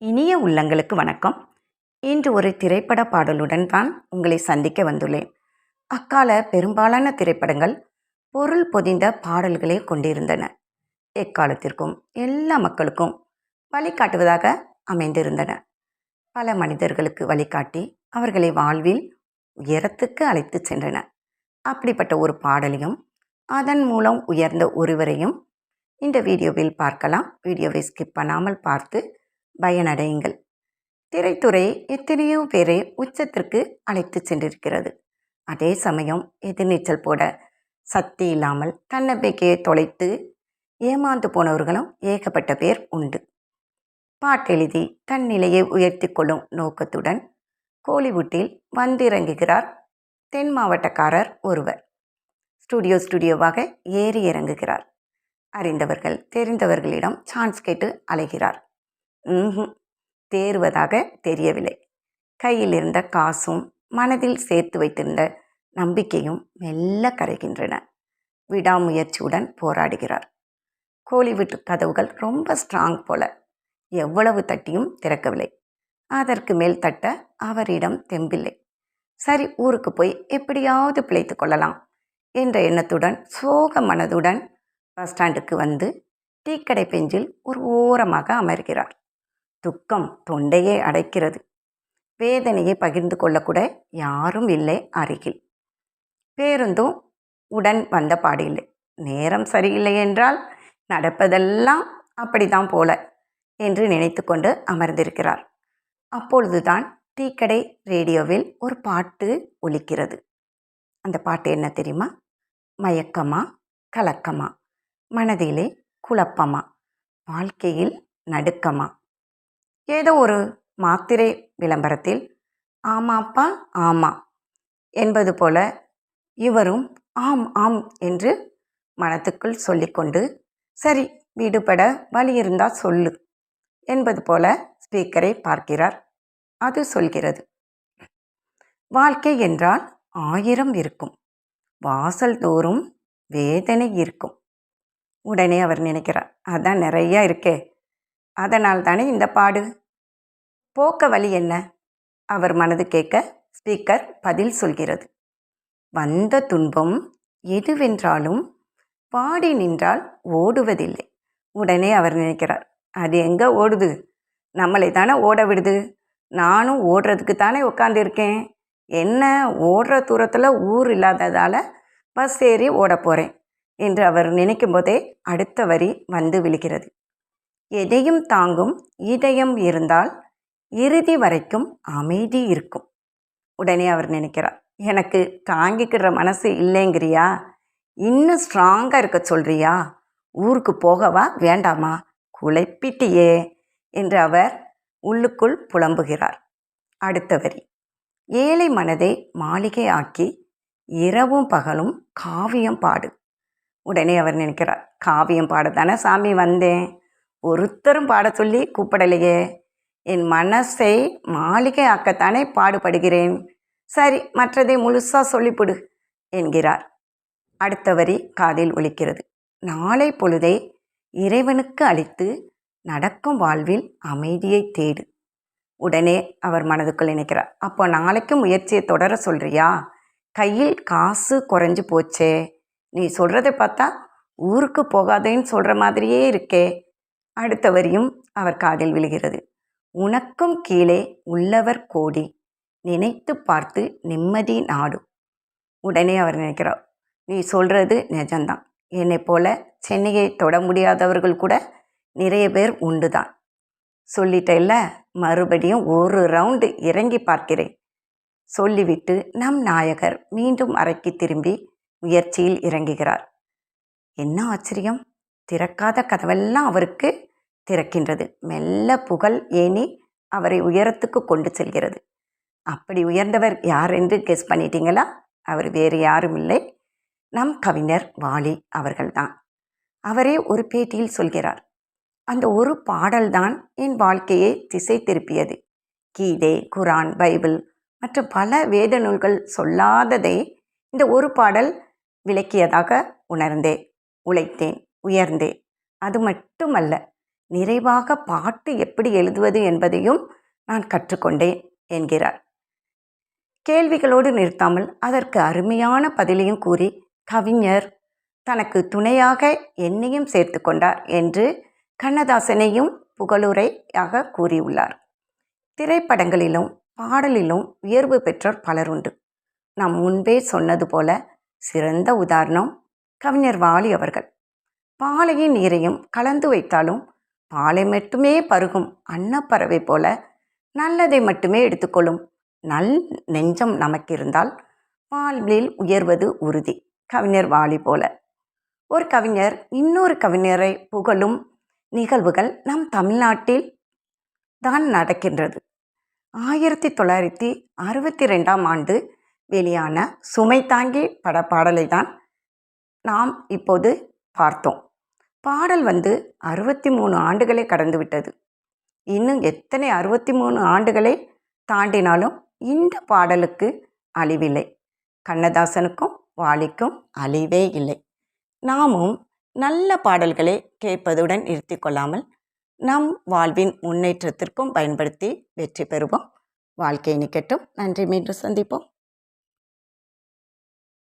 இனிய உள்ளங்களுக்கு வணக்கம். இன்று ஒரு திரைப்பட பாடலுடன் தான் உங்களை சந்திக்க வந்துள்ளேன். அக்கால பெரும்பாலான திரைப்படங்கள் பொருள் பொதிந்த பாடல்களை கொண்டிருந்தன. எக்காலத்திற்கும் எல்லா மக்களுக்கும் வழிகாட்டுவதாக அமைந்திருந்தன. பல மனிதர்களுக்கு வழிகாட்டி அவர்களை வாழ்வில் உயரத்துக்கு அழைத்து சென்றன. அப்படிப்பட்ட ஒரு பாடலையும் அதன் மூலம் உயர்ந்த ஒருவரையும் இந்த வீடியோவில் பார்க்கலாம். வீடியோவை ஸ்கிப் பண்ணாமல் பார்த்து பயனடையுங்கள். திரைத்துறை எத்தனையோ பேரை உச்சத்திற்கு அழைத்து சென்றிருக்கிறது. அதே சமயம் எதிர்நீச்சல் போட சக்தி இல்லாமல் தன்னம்பிக்கையை தொலைத்து ஏமாந்து போனவர்களும் ஏகப்பட்ட பேர் உண்டு. பாட்டெழுதி தன் நிலையை உயர்த்தி கொள்ளும் நோக்கத்துடன் கோலிவுட்டில் வந்திறங்குகிறார் தென் மாவட்டக்காரர் ஒருவர். ஸ்டுடியோவாக ஏறி இறங்குகிறார். அறிந்தவர்கள் தெரிந்தவர்களிடம் சான்ஸ் கேட்டு அலைகிறார். தேறுவதாக தெரியவில்லை. கையில் இருந்த காசும் மனதில் சேர்த்து வைத்திருந்த நம்பிக்கையும் மெல்ல கரைகின்றன. விடாமுயற்சியுடன் போராடுகிறார். கோலிவுட் கதவுகள் ரொம்ப ஸ்ட்ராங் போல. எவ்வளவு தட்டியும் திறக்கவில்லை. அதற்கு மேல் தட்ட அவரிடம் தெம்பில்லை. சரி, ஊருக்கு போய் எப்படியாவது பிழைத்து கொள்ளலாம் என்ற எண்ணத்துடன் சோக மனதுடன் பஸ் ஸ்டாண்டுக்கு வந்து டீக்கடை பெஞ்சில் ஒரு ஓரமாக அமர்கிறார். துக்கம் தொண்டையை அடைக்கிறது. வேதனையை பகிர்ந்து கொள்ளக்கூட யாரும் இல்லை அருகில். பேருந்தும் உடன் வந்த பாடில்லை. நேரம் சரியில்லை என்றால் நடப்பதெல்லாம் அப்படிதான் போல என்று நினைத்து கொண்டு அமர்ந்திருக்கிறார். அப்பொழுதுதான் டீக்கடை ரேடியோவில் ஒரு பாட்டு ஒலிக்கிறது. அந்த பாட்டு என்ன தெரியுமா? மயக்கமா கலக்கமா, மனதிலே குழப்பமா, வாழ்க்கையில் நடுக்கமா. ஏதோ ஒரு மாத்திரை விளம்பரத்தில் ஆமாப்பா ஆமா என்பது போல இவரும் ஆம் ஆம் என்று மனத்துக்குள் சொல்லிக்கொண்டு, சரி விடுபட வழி இருந்தா சொல்லு என்பது போல ஸ்பீக்கரை பார்க்கிறார். அது சொல்கிறது, வாழ்க்கை என்றால் 1000 இருக்கும், வாசல் தோறும் வேதனை இருக்கும். உடனே அவர் நினைக்கிறார், அதான் நிறையா இருக்கே, அதனால் தானே இந்த பாடு. போக்க வழி என்ன? அவர் மனது கேட்க ஸ்பீக்கர் பதில் சொல்கிறது, வந்த துன்பம் எதுவென்றாலும் பாடி நின்றால் ஓடுவதில்லை. உடனே அவர் நினைக்கிறார், அது எங்கே ஓடுது? நம்மளை தானே ஓட விடுது. நானும் ஓடுறதுக்கு தானே உட்காந்துருக்கேன். என்ன ஓடுற தூரத்தில் ஊர் இல்லாததால் பஸ் ஏறி ஓட போகிறேன் என்று அவர் நினைக்கும் போதே அடுத்த வரி வந்து விழுகிறது. எதையும் தாங்கும் இதயம் இருந்தால் இறுதி வரைக்கும் அமைதி இருக்கும். உடனே அவர் நினைக்கிறார், எனக்கு தாங்கிக்கிற மனசு இல்லைங்கிறியா? இன்னும் ஸ்ட்ராங்காக இருக்க சொல்கிறியா? ஊருக்கு போகவா வேண்டாமா? குழப்பிட்டியே என்று அவர் உள்ளுக்குள் புலம்புகிறார். அடுத்த வரி, ஏழை மனதை மாளிகை ஆக்கி இரவும் பகலும் காவியம் பாடு. உடனே அவர் நினைக்கிறார், காவியம் பாடத்தானே சாமி வந்தேன், ஒருத்தரும் பாட சொல்லி கூப்பிடலையே. என் மனசை மாளிகை ஆக்கத்தானே பாடுபடுகிறேன். சரி, மற்றதை முழுசாக சொல்லிவிடு என்கிறார். அடுத்த வரி காதில் ஒலிக்கிறது, நாளை பொழுதை இறைவனுக்கு அளித்து நடக்கும் வாழ்வில் அமைதியை தேடு. உடனே அவர் மனதுக்குள் நினைக்கிறார், அப்போ நாளைக்கும் முயற்சியை தொடர சொல்கிறியா? கையில் காசு குறைஞ்சு போச்சே, நீ சொல்கிறத பார்த்தா ஊருக்கு போகாதேன்னு சொல்கிற மாதிரியே இருக்கே. அடுத்த வரியும் அவர் காதில் விழுகிறது, உனக்கும் கீழே உள்ளவர் கோடி, நினைத்து பார்த்து நிம்மதி நாடு. உடனே அவர் நினைக்கிறார், நீ சொல்கிறது நிஜம்தான். என்னை போல சென்னையை தொட முடியாதவர்கள் கூட நிறைய பேர் உண்டு தான். சொல்லிட்டேல்ல, மறுபடியும் ஒரு ரவுண்டு இறங்கி பார்க்கிறேன் சொல்லிவிட்டு நம் நாயகர் மீண்டும் அறைக்கு திரும்பி முயற்சியில் இறங்குகிறார். என்ன ஆச்சரியம், திறக்காத கதவெல்லாம் அவருக்கு திறக்கின்றது. மெல்ல புகழ் ஏனி அவரை உயரத்துக்கு கொண்டு செல்கிறது. அப்படி உயர்ந்தவர் யார் என்று கெஸ் பண்ணிட்டீங்களா? அவர் வேறு யாரும் இல்லை, நம் கவிஞர் வாலி அவர்கள்தான். அவரே ஒரு பேட்டியில் சொல்கிறார், அந்த ஒரு பாடல்தான் என் வாழ்க்கையை திசை திருப்பியது. கீதை, குரான், பைபிள் மற்றும் பல வேத நூல்கள் சொல்லாததை இந்த ஒரு பாடல் விளக்கியதாக உணர்ந்தேன், உழைத்தேன், உயர்ந்தேன். அது மட்டுமல்ல, நிறைவாக பாட்டு எப்படி எழுதுவது என்பதையும் நான் கற்றுக்கொண்டேன் என்கிறார். கேள்விகளோடு நிறுத்தாமல் அதற்கு அருமையான பதிலையும் கூறி கவிஞர் தனக்கு துணையாக என்னையும் சேர்த்து கொண்டார் என்று கண்ணதாசனையும் புகழுரையாக கூறியுள்ளார். திரைப்படங்களிலும் பாடலிலும் உயர்வு பெற்றோர் பலருண்டு. நாம் முன்பே சொன்னது போல சிறந்த உதாரணம் கவிஞர் வாலி அவர்கள். பாலையும் நீரையும் கலந்து வைத்தாலும் பாலை மட்டுமே பருகும் அன்னப்பறவை போல நல்லதை மட்டுமே எடுத்துக்கொள்ளும் நல் நெஞ்சம் நமக்கு இருந்தால் வாழ்வில் உயர்வது உறுதி. கவிஞர் வாலி போல. ஒரு கவிஞர் இன்னொரு கவிஞரை புகழும் நிகழ்வுகள் நம் தமிழ்நாட்டில் தான் நடக்கின்றது. 1962ஆம் ஆண்டு வெளியான சுமை தாங்கி பாடலை தான் நாம் இப்போது பார்த்தோம். பாடல் 63 ஆண்டுகளை கடந்துவிட்டது. இன்னும் எத்தனை 63 ஆண்டுகளை தாண்டினாலும் இந்த பாடலுக்கு அழிவில்லை. கண்ணதாசனுக்கும் வாலிக்கும் அழிவே இல்லை. நாமும் நல்ல பாடல்களை கேட்பதுடன் நிறுத்தி கொள்ளாமல் நம் வாழ்வின் முன்னேற்றத்திற்கும் பயன்படுத்தி வெற்றி பெறுவோம். வாழ்க்கை நிக்கட்டும். நன்றி. மீண்டும் சந்திப்போம்.